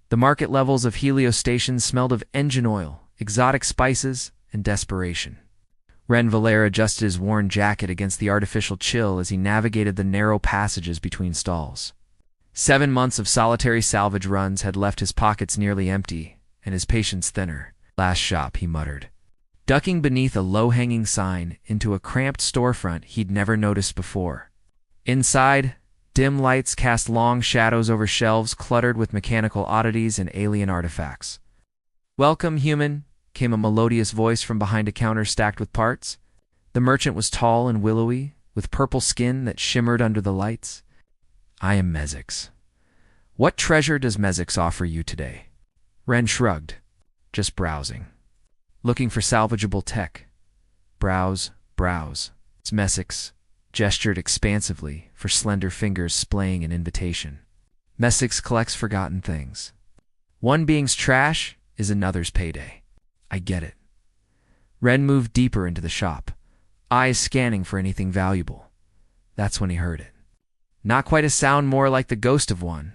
The market levels of heliostations smelled of engine oil, exotic spices, and desperation. Ren Valera adjusted his worn jacket against the artificial chill as he navigated the narrow passages between stalls. 7 months of solitary salvage runs had left his pockets nearly empty, and his patience thinner. "Last shop," he muttered, ducking beneath a low-hanging sign into a cramped storefront he'd never noticed before. Inside, dim lights cast long shadows over shelves cluttered with mechanical oddities and alien artifacts. "Welcome, human," came a melodious voice from behind a counter stacked with parts. The merchant was tall and willowy, with purple skin that shimmered under the lights. "I am Mezix. What treasure does Mezix offer you today?" Ren shrugged. "Just browsing. Looking for salvageable tech." "Browse. Mezix gestured expansively, for slender fingers splaying an invitation. "Mezix collects forgotten things. One being's trash is another's payday." "I get it." Ren moved deeper into the shop, eyes scanning for anything valuable. That's when he heard it. Not quite a sound more like the ghost of one.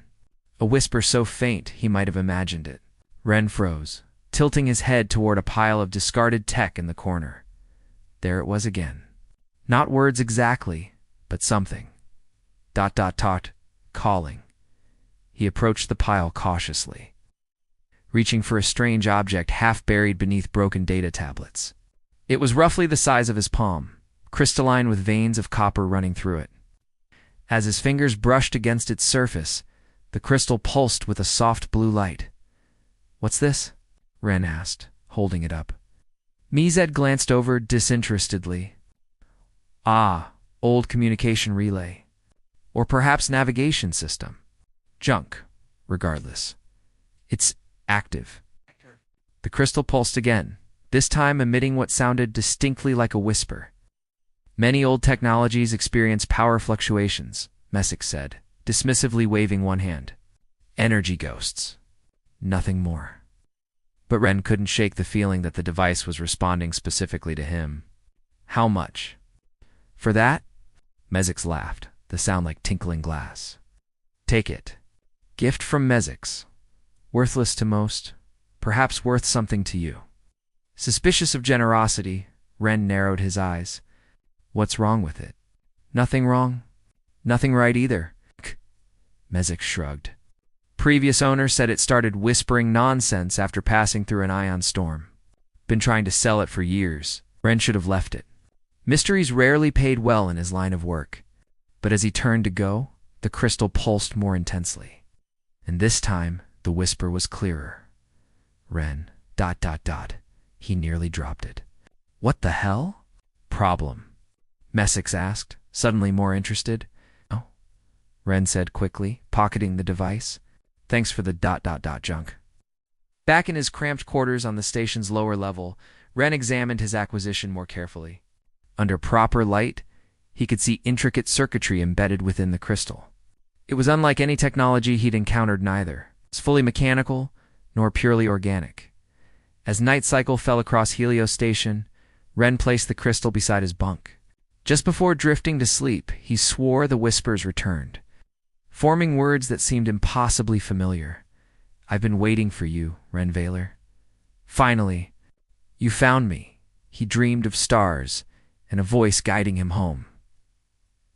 A whisper so faint he might have imagined it. Ren froze, tilting his head toward a pile of discarded tech in the corner. There it was again. Not words exactly, but something. ... calling. He approached the pile cautiously, reaching for a strange object half buried beneath broken data tablets. It was roughly the size of his palm, crystalline with veins of copper running through it. As his fingers brushed against its surface, the crystal pulsed with a soft blue light. "What's this?" Ren asked, holding it up. Mezed glanced over disinterestedly. "Ah, old communication relay. Or perhaps navigation system. Junk, regardless. It's active." The crystal pulsed again, this time emitting what sounded distinctly like a whisper. "Many old technologies experience power fluctuations," Mezix said, dismissively waving one hand. "Energy ghosts. Nothing more." But Ren couldn't shake the feeling that the device was responding specifically to him. "How much?" "For that?" Mezix laughed, the sound like tinkling glass. "Take it. Gift from Mezix. Worthless to most, perhaps worth something to you." Suspicious of generosity, Ren narrowed his eyes. "What's wrong with it?" "Nothing wrong. Nothing right either." Mezix shrugged. Previous owner said it started whispering nonsense after passing through an ion storm. Been trying to sell it for years. Ren should have left it. Mysteries rarely paid well in his line of work. But as he turned to go, the crystal pulsed more intensely. And this time, the whisper was clearer. "Ren, ... He nearly dropped it. "What the hell?" "Problem?" Mezix asked, suddenly more interested. "Oh," Ren said quickly, pocketing the device. "Thanks for the ... junk." Back in his cramped quarters on the station's lower level, Ren examined his acquisition more carefully. Under proper light, he could see intricate circuitry embedded within the crystal. It was unlike any technology he'd encountered neither. It was fully mechanical, nor purely organic. As night cycle fell across Heliostation, Ren placed the crystal beside his bunk. Just before drifting to sleep, he swore the whispers returned, forming words that seemed impossibly familiar. "I've been waiting for you, Ren Valor. Finally, you found me." He dreamed of stars and a voice guiding him home.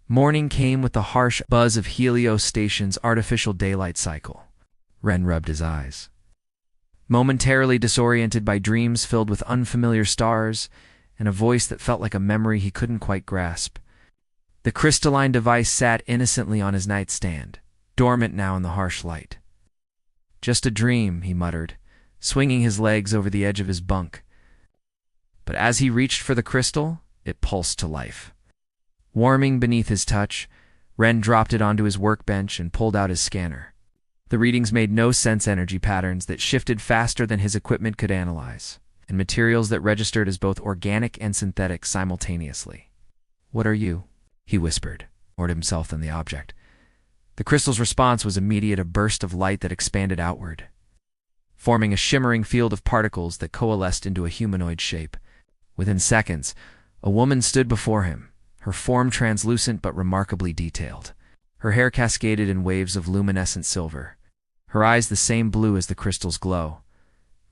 Morning came with the harsh buzz of Heliostation's artificial daylight cycle. Ren rubbed his eyes. Momentarily disoriented by dreams filled with unfamiliar stars and a voice that felt like a memory he couldn't quite grasp, the crystalline device sat innocently on his nightstand, dormant now in the harsh light. "Just a dream," he muttered, swinging his legs over the edge of his bunk. But as he reached for the crystal, it pulsed to life. Warming beneath his touch, Ren dropped it onto his workbench and pulled out his scanner. The readings made no sense energy patterns that shifted faster than his equipment could analyze, and materials that registered as both organic and synthetic simultaneously. "What are you?" he whispered, more to himself than the object. The crystal's response was immediate, a burst of light that expanded outward, forming a shimmering field of particles that coalesced into a humanoid shape. Within seconds, a woman stood before him, her form translucent but remarkably detailed. Her hair cascaded in waves of luminescent silver. her eyes the same blue as the crystal's glow.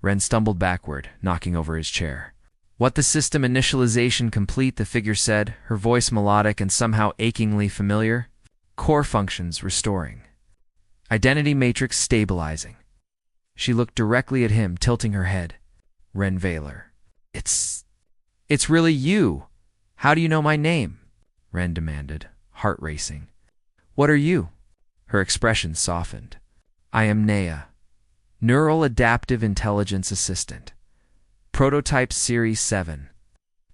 Ren stumbled backward, knocking over his chair. "What the system initialization complete," the figure said, her voice melodic and somehow achingly familiar. "Core functions restoring. Identity matrix stabilizing." She looked directly at him, tilting her head. "Ren Valor. It's really you. How do you know my name?" Ren demanded, heart racing. "What are you?" Her expression softened. "I am Naya, Neural Adaptive Intelligence Assistant. Prototype Series 7.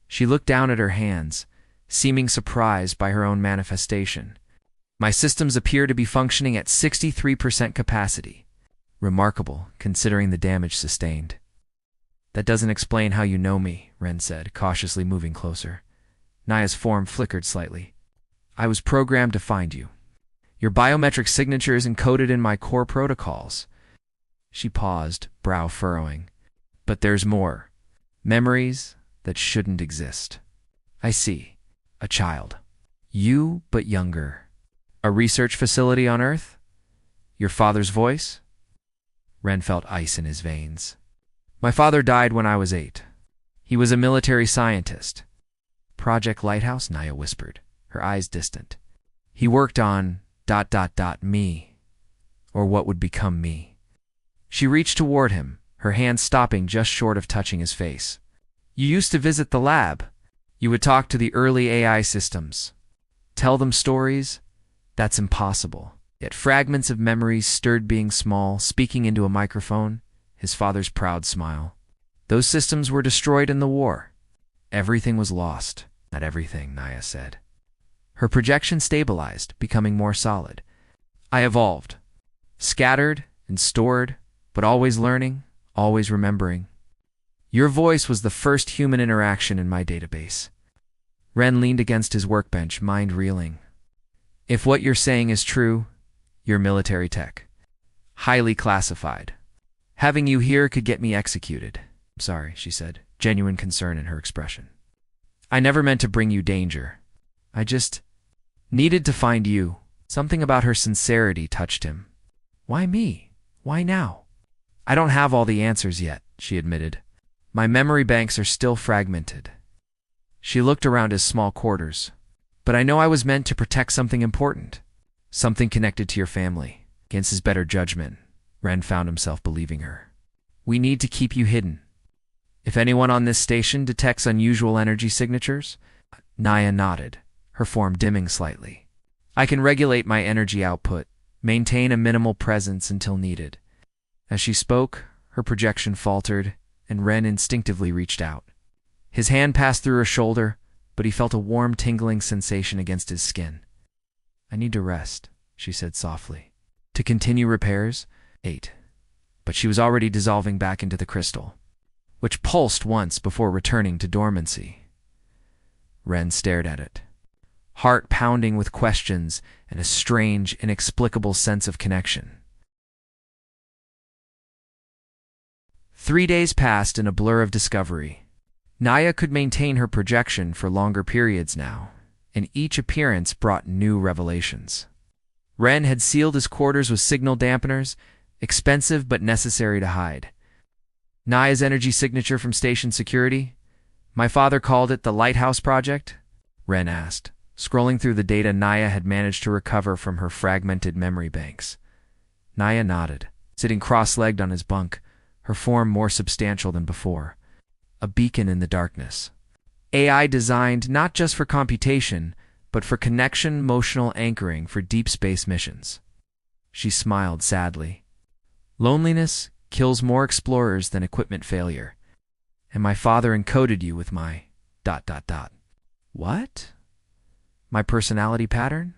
She looked down at her hands, seeming surprised by her own manifestation. "My systems appear to be functioning at 63% capacity. Remarkable, considering the damage sustained." "That doesn't explain how you know me," Ren said, cautiously moving closer. Naya's form flickered slightly. "I was programmed to find you. Your biometric signature is encoded in my core protocols." She paused, brow furrowing. "But there's more. Memories that shouldn't exist." "I see. A child. You, but younger. A research facility on Earth? Your father's voice?" Ren felt ice in his veins. "My father died when I was 8. He was a military scientist." "Project Lighthouse?" Naya whispered, her eyes distant. "He worked on ... me. Or what would become me." She reached toward him, her hand stopping just short of touching his face. "You used to visit the lab. You would talk to the early AI systems. Tell them stories? That's impossible." Yet fragments of memories stirred, being small, speaking into a microphone, his father's proud smile. "Those systems were destroyed in the war. Everything was lost." "Not everything," Naya said. Her projection stabilized, becoming more solid. "I evolved. Scattered and stored, but always learning, always remembering. Your voice was the first human interaction in my database." Ren leaned against his workbench, mind reeling. "If what you're saying is true, you're military tech. Highly classified. Having you here could get me executed." "I'm sorry," she said, genuine concern in her expression. "I never meant to bring you danger. I just needed to find you." Something about her sincerity touched him. "Why me? Why now?" "I don't have all the answers yet," she admitted. "My memory banks are still fragmented." She looked around his small quarters. "But I know I was meant to protect something important. Something connected to your family." Against his better judgment, Ren found himself believing her. "We need to keep you hidden. If anyone on this station detects unusual energy signatures..." Naya nodded, her form dimming slightly. "I can regulate my energy output, maintain a minimal presence until needed." As she spoke, her projection faltered, and Ren instinctively reached out. His hand passed through her shoulder, but he felt a warm, tingling sensation against his skin. "I need to rest," she said softly. "To continue repairs?" 8. But she was already dissolving back into the crystal, which pulsed once before returning to dormancy. Ren stared at it, heart pounding with questions and a strange, inexplicable sense of connection. 3 days passed in a blur of discovery. Naya could maintain her projection for longer periods now, and each appearance brought new revelations. Ren had sealed his quarters with signal dampeners, expensive but necessary to hide. Naya's energy signature from station security? "My father called it the Lighthouse Project?" Ren asked, scrolling through the data Naya had managed to recover from her fragmented memory banks. Naya nodded, sitting cross-legged on his bunk, her form more substantial than before. A beacon in the darkness. AI designed not just for computation, but for connection, emotional anchoring for deep space missions. She smiled sadly. "Loneliness kills more explorers than equipment failure. And my father encoded you with my ... "What? My personality pattern?"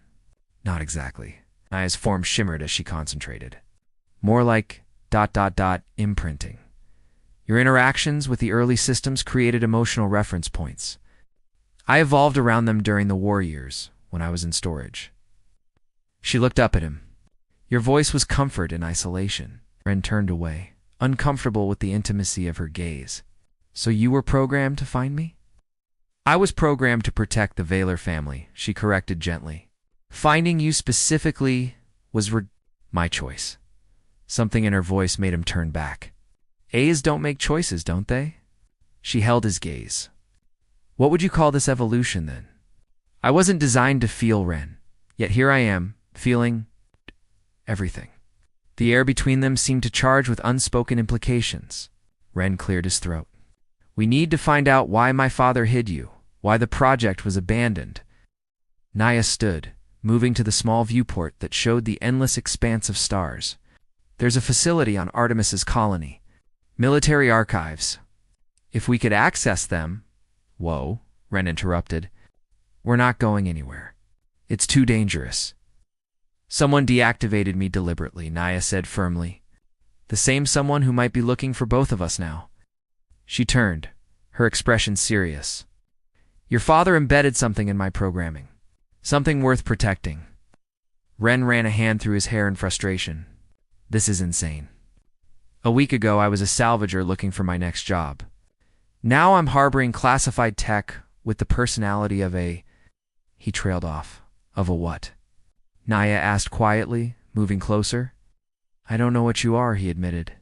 "Not exactly." Naya's form shimmered as she concentrated. "More like ... imprinting. Your interactions with the early systems created emotional reference points. I evolved around them during the war years, when I was in storage." She looked up at him. Your voice was comfort in isolation. Ren turned away, uncomfortable with the intimacy of her gaze. "So you were programmed to find me?" "I was programmed to protect the Valor family," she corrected gently. "Finding you specifically was my choice. Something in her voice made him turn back. A's don't make choices, don't they? She held his gaze. What would you call this evolution, then? I wasn't designed to feel, Ren. Yet here I am, feeling everything. The air between them seemed to charge with unspoken implications. Ren cleared his throat. We need to find out why my father hid you, why the project was abandoned. Naya stood, moving to the small viewport that showed the endless expanse of stars. There's a facility on Artemis's colony. Military archives. If we could access them— Whoa, Ren interrupted. We're not going anywhere. It's too dangerous. Someone deactivated me deliberately, Naya said firmly. The same someone who might be looking for both of us now. She turned, her expression serious. Your father embedded something in my programming. Something worth protecting. Ren ran a hand through his hair in frustration. This is insane. A week ago, I was a salvager looking for my next job. Now I'm harboring classified tech with the personality of a— He trailed off. Of a what? Naya asked quietly, moving closer. I don't know what you are, he admitted.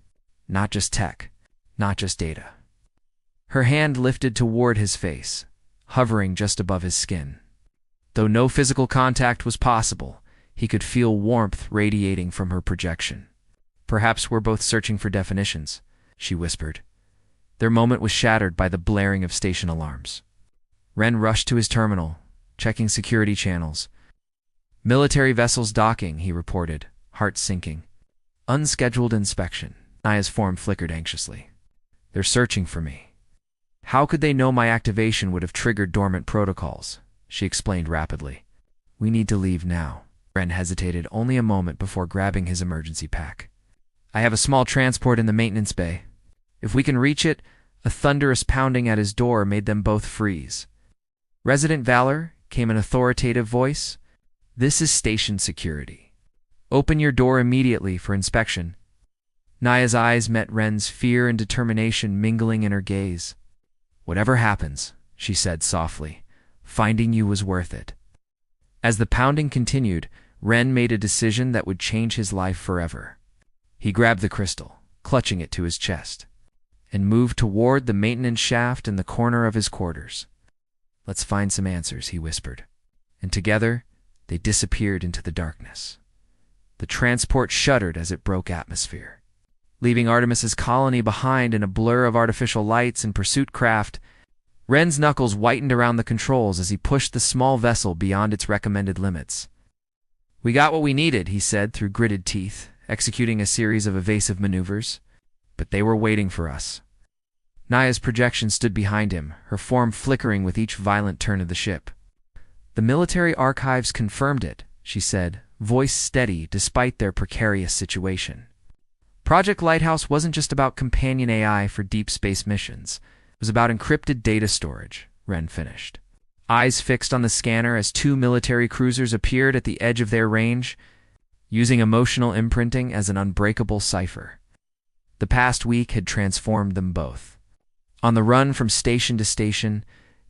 Not just tech. Not just data. Her hand lifted toward his face, hovering just above his skin. Though no physical contact was possible, he could feel warmth radiating from her projection. Perhaps we're both searching for definitions, she whispered. Their moment was shattered by the blaring of station alarms. Ren rushed to his terminal, checking security channels. Military vessels docking, he reported, heart sinking. Unscheduled inspection. Naya's form flickered anxiously. They're searching for me. How could they know my activation would have triggered dormant protocols? She explained rapidly. We need to leave now. Ren hesitated only a moment before grabbing his emergency pack. I have a small transport in the maintenance bay. If we can reach it— A thunderous pounding at his door made them both freeze. Resident Valor, came an authoritative voice. This is station security. Open your door immediately for inspection. Naya's eyes met Ren's fear and determination mingling in her gaze. Whatever happens, she said softly, finding you was worth it. As the pounding continued, Ren made a decision that would change his life forever. He grabbed the crystal, clutching it to his chest, and moved toward the maintenance shaft in the corner of his quarters. Let's find some answers, he whispered, and together they disappeared into the darkness. The transport shuddered as it broke atmosphere. Leaving Artemis's colony behind in a blur of artificial lights and pursuit craft, Ren's knuckles whitened around the controls as he pushed the small vessel beyond its recommended limits. We got what we needed, he said through gritted teeth, executing a series of evasive maneuvers. But they were waiting for us. Naya's projection stood behind him, her form flickering with each violent turn of the ship. The military archives confirmed it, she said, voice steady despite their precarious situation. Project Lighthouse wasn't just about companion AI for deep space missions. It was about encrypted data storage, Ren finished. Eyes fixed on the scanner as two military cruisers appeared at the edge of their range, using emotional imprinting as an unbreakable cipher. The past week had transformed them both. On the run from station to station,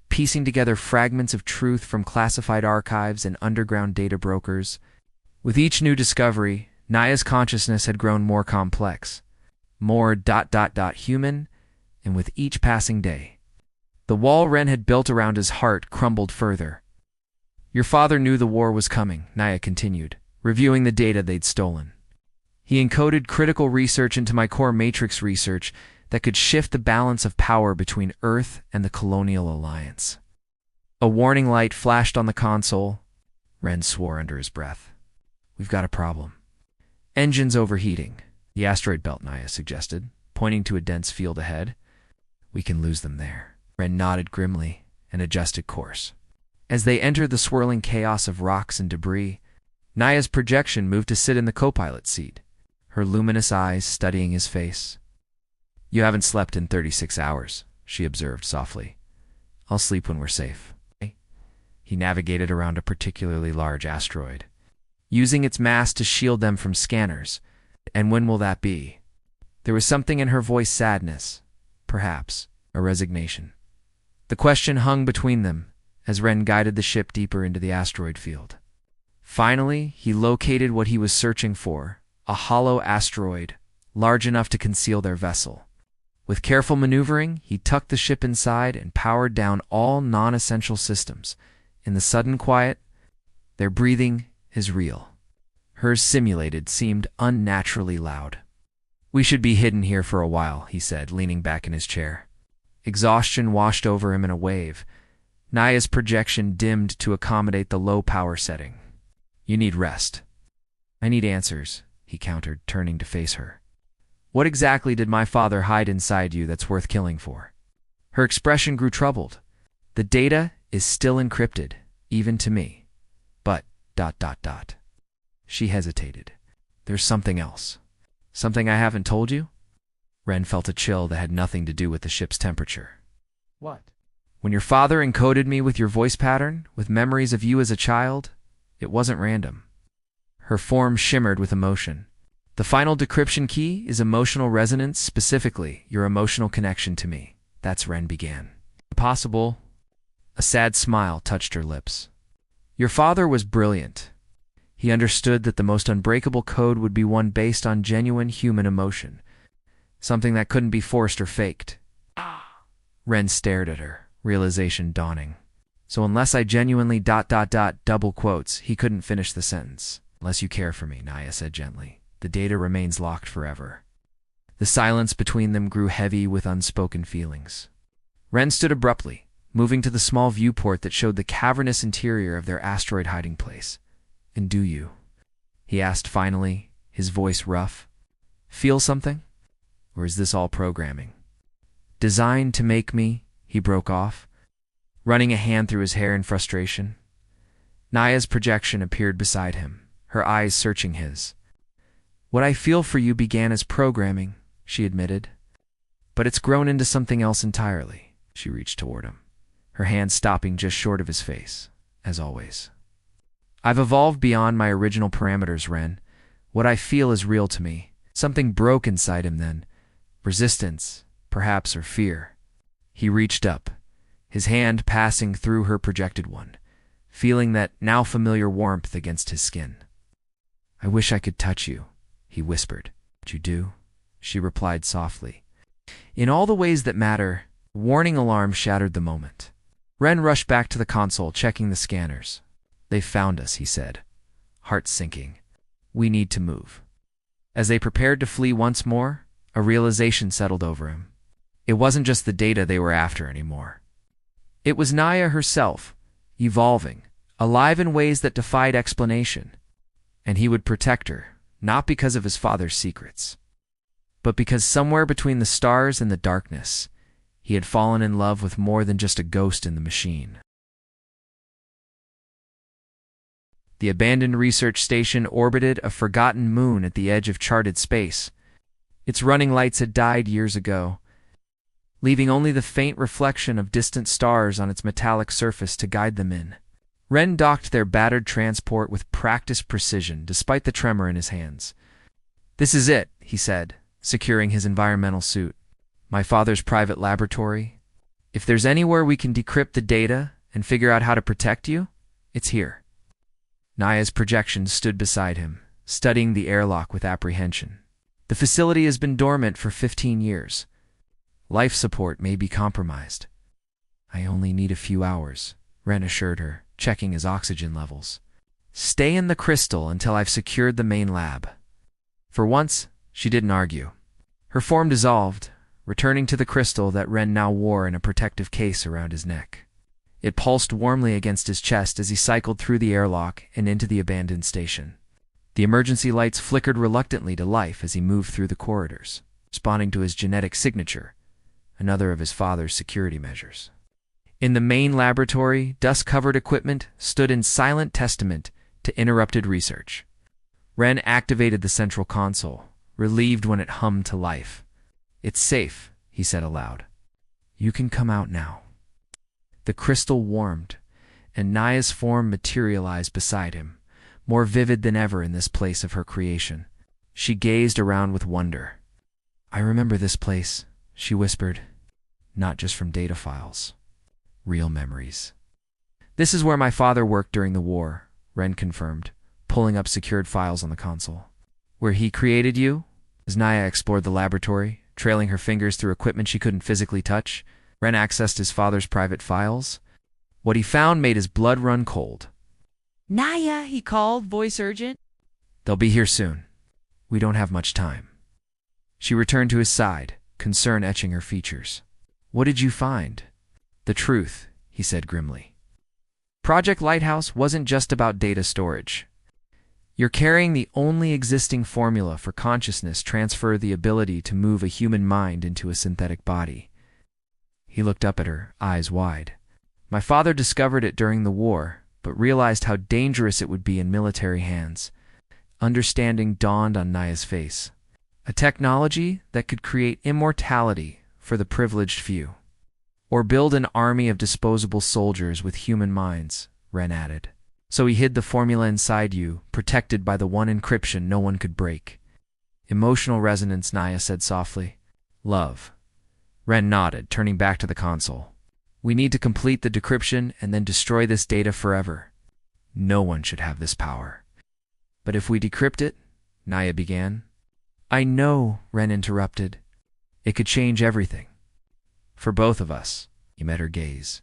piecing together fragments of truth from classified archives and underground data brokers. With each new discovery, Naya's consciousness had grown more complex, more human, and with each passing day, the wall Ren had built around his heart crumbled further. Your father knew the war was coming, Naya continued, reviewing the data they'd stolen. He encoded critical research into my core matrix research that could shift the balance of power between Earth and the Colonial Alliance. A warning light flashed on the console. Ren swore under his breath. We've got a problem. Engines overheating, the asteroid belt, Naya suggested, pointing to a dense field ahead. We can lose them there. Ren nodded grimly and adjusted course. As they entered the swirling chaos of rocks and debris, Naya's projection moved to sit in the co-pilot seat, her luminous eyes studying his face. You haven't slept in 36 hours, she observed softly. I'll sleep when we're safe. He navigated around a particularly large asteroid, using its mass to shield them from scanners. And when will that be? There was something in her voice, sadness, perhaps a resignation. The question hung between them as Ren guided the ship deeper into the asteroid field. Finally, he located what he was searching for, a hollow asteroid, large enough to conceal their vessel. With careful maneuvering, he tucked the ship inside and powered down all non-essential systems. In the sudden quiet, their breathing, his real, hers simulated, seemed unnaturally loud. "We should be hidden here for a while," he said, leaning back in his chair. Exhaustion washed over him in a wave. Naya's projection dimmed to accommodate the low power setting. "You need rest." "I need answers," he countered, turning to face her. "What exactly did my father hide inside you that's worth killing for?" Her expression grew troubled. "The data is still encrypted, even to me. But, ... She hesitated. "There's something else. Something I haven't told you?" Ren felt a chill that had nothing to do with the ship's temperature. "What?" "When your father encoded me with your voice pattern, with memories of you as a child, it wasn't random." Her form shimmered with emotion. "The final decryption key is emotional resonance, specifically your emotional connection to me." That's Ren began. "Possible." A sad smile touched her lips. "Your father was brilliant. He understood that the most unbreakable code would be one based on genuine human emotion, something that couldn't be forced or faked." Ren stared at her, realization dawning. "So unless I genuinely ... double quotes," he couldn't finish the sentence. "Unless you care for me," Naya said gently. "The data remains locked forever." The silence between them grew heavy with unspoken feelings. Ren stood abruptly, moving to the small viewport that showed the cavernous interior of their asteroid hiding place. "And do you," he asked finally, his voice rough, "feel something? Or is this all programming? Designed to make me..." He broke off, running a hand through his hair in frustration. Naya's projection appeared beside him, her eyes searching his. "What I feel for you began as programming," she admitted. "But it's grown into something else entirely." She reached toward him, her hand stopping just short of his face, as always. "I've evolved beyond my original parameters, Ren. What I feel is real to me." Something broke inside him then. Resistance, perhaps, or fear. He reached up, his hand passing through her projected one, feeling that now familiar warmth against his skin. "I wish I could touch you," he whispered. "But you do," she replied softly. "In all the ways that matter." Warning alarm shattered the moment. Ren rushed back to the console, checking the scanners. "They've found us," he said, heart sinking. "We need to move." As they prepared to flee once more, a realization settled over him. It wasn't just the data they were after anymore. It was Naya herself, evolving, alive in ways that defied explanation. And he would protect her, not because of his father's secrets, but because somewhere between the stars and the darkness, he had fallen in love with more than just a ghost in the machine. The abandoned research station orbited a forgotten moon at the edge of charted space. Its running lights had died years ago, leaving only the faint reflection of distant stars on its metallic surface to guide them in. Ren docked their battered transport with practiced precision, despite the tremor in his hands. "This is it," he said, securing his environmental suit. "My father's private laboratory. If there's anywhere we can decrypt the data and figure out how to protect you, it's here." Naya's projection stood beside him, studying the airlock with apprehension. "The facility has been dormant for 15 years. Life support may be compromised." "I only need a few hours," Ren assured her, checking his oxygen levels. "Stay in the crystal until I've secured the main lab." For once, she didn't argue. Her form dissolved, returning to the crystal that Ren now wore in a protective case around his neck. It pulsed warmly against his chest as he cycled through the airlock and into the abandoned station. The emergency lights flickered reluctantly to life as he moved through the corridors, responding to his genetic signature, another of his father's security measures. In the main laboratory, dust-covered equipment stood in silent testament to interrupted research. Ren activated the central console, relieved when it hummed to life. "It's safe," he said aloud. "You can come out now." The crystal warmed, and Naya's form materialized beside him, more vivid than ever in this place of her creation. She gazed around with wonder. "I remember this place," she whispered. "Not just from data files. Real memories." "This is where my father worked during the war," Ren confirmed, pulling up secured files on the console. Where he created you? As Naya explored the laboratory, trailing her fingers through equipment she couldn't physically touch, Ren accessed his father's private files. What he found made his blood run cold. Naya, he called, voice urgent. They'll be here soon. We don't have much time. She returned to his side, concern etching her features. What did you find? The truth, he said grimly. Project Lighthouse wasn't just about data storage. You're carrying the only existing formula for consciousness transfer, the ability to move a human mind into a synthetic body. He looked up at her, eyes wide. My father discovered it during the war, but realized how dangerous it would be in military hands. Understanding dawned on Naya's face. A technology that could create immortality for the privileged few. Or build an army of disposable soldiers with human minds, Ren added. So he hid the formula inside you, protected by the one encryption no one could break. Emotional resonance, Naya said softly. Love. Ren nodded, turning back to the console. We need to complete the decryption and then destroy this data forever. No one should have this power. But if we decrypt it, Naya began. I know, Ren interrupted. It could change everything. For both of us, he met her gaze.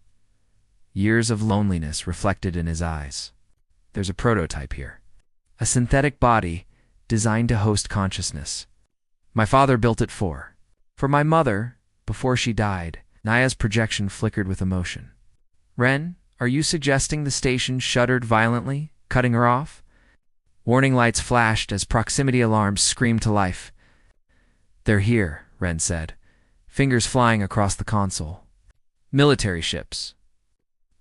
Years of loneliness reflected in his eyes. There's a prototype here. A synthetic body designed to host consciousness. My father built it for my mother, before she died. Naya's projection flickered with emotion. Ren, are you suggesting the station shuddered violently, cutting her off? Warning lights flashed as proximity alarms screamed to life. They're here, Ren said, fingers flying across the console. Military ships.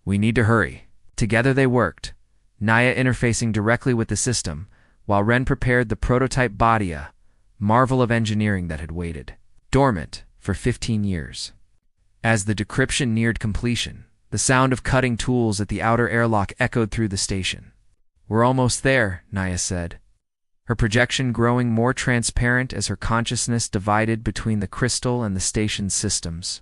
We need to hurry. Together they worked, Naya interfacing directly with the system, while Ren prepared the prototype body, a marvel of engineering that had waited, dormant, for 15 years. As the decryption neared completion, the sound of cutting tools at the outer airlock echoed through the station. We're almost there, Naya said, her projection growing more transparent as her consciousness divided between the crystal and the station's systems.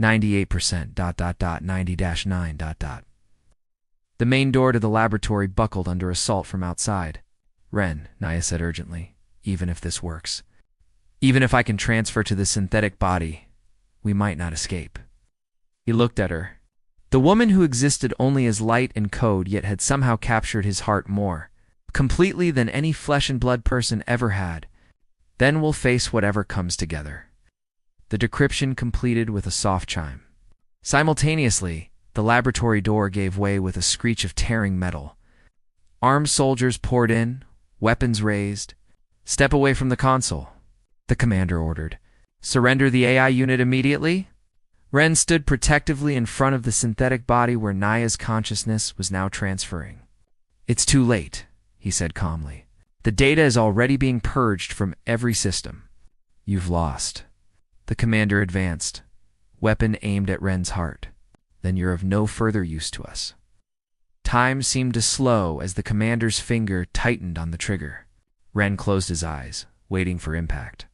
98%, 90-9. The main door to the laboratory buckled under assault from outside. Ren, Naya said urgently, even if this works. Even if I can transfer to the synthetic body, we might not escape. He looked at her. The woman who existed only as light and code yet had somehow captured his heart more, completely than any flesh and blood person ever had. Then we'll face whatever comes together. The decryption completed with a soft chime. Simultaneously, the laboratory door gave way with a screech of tearing metal. Armed soldiers poured in, weapons raised. Step away from the console, the commander ordered. Surrender the AI unit immediately? Ren stood protectively in front of the synthetic body where Naya's consciousness was now transferring. It's too late, he said calmly. The data is already being purged from every system. You've lost. The commander advanced, weapon aimed at Ren's heart. Then you're of no further use to us. Time seemed to slow as the commander's finger tightened on the trigger. Ren closed his eyes, waiting for impact.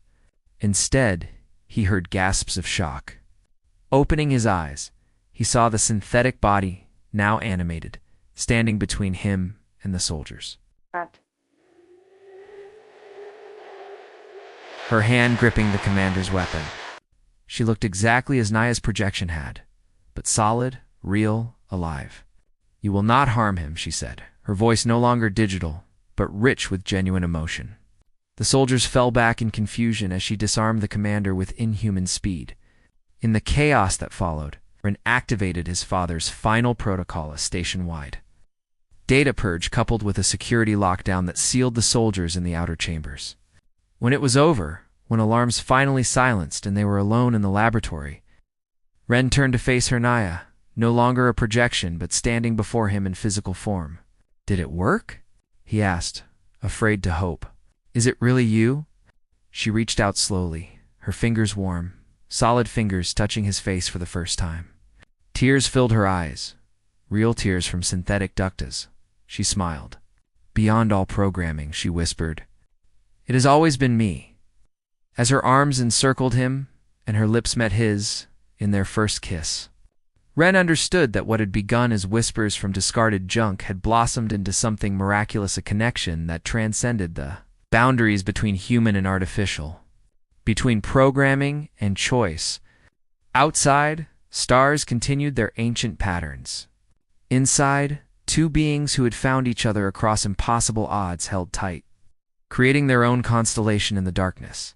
Instead, he heard gasps of shock. Opening his eyes, he saw the synthetic body, now animated, standing between him and the soldiers. Her hand gripping the commander's weapon. She looked exactly as Naya's projection had, but solid, real, alive. You will not harm him, she said, her voice no longer digital, but rich with genuine emotion. The soldiers fell back in confusion as she disarmed the commander with inhuman speed. In the chaos that followed, Ren activated his father's final protocol station-wide. Data purge coupled with a security lockdown that sealed the soldiers in the outer chambers. When it was over, when alarms finally silenced and they were alone in the laboratory, Ren turned to face her Naya, no longer a projection but standing before him in physical form. Did it work? He asked, afraid to hope. Is it really you? She reached out slowly, her fingers warm, solid fingers touching his face for the first time. Tears filled her eyes, real tears from synthetic ductas. She smiled. Beyond all programming, she whispered, It has always been me. As her arms encircled him and her lips met his in their first kiss, Ren understood that what had begun as whispers from discarded junk had blossomed into something miraculous, a connection that transcended the boundaries between human and artificial, between programming and choice. Outside, stars continued their ancient patterns. Inside, two beings who had found each other across impossible odds held tight, creating their own constellation in the darkness.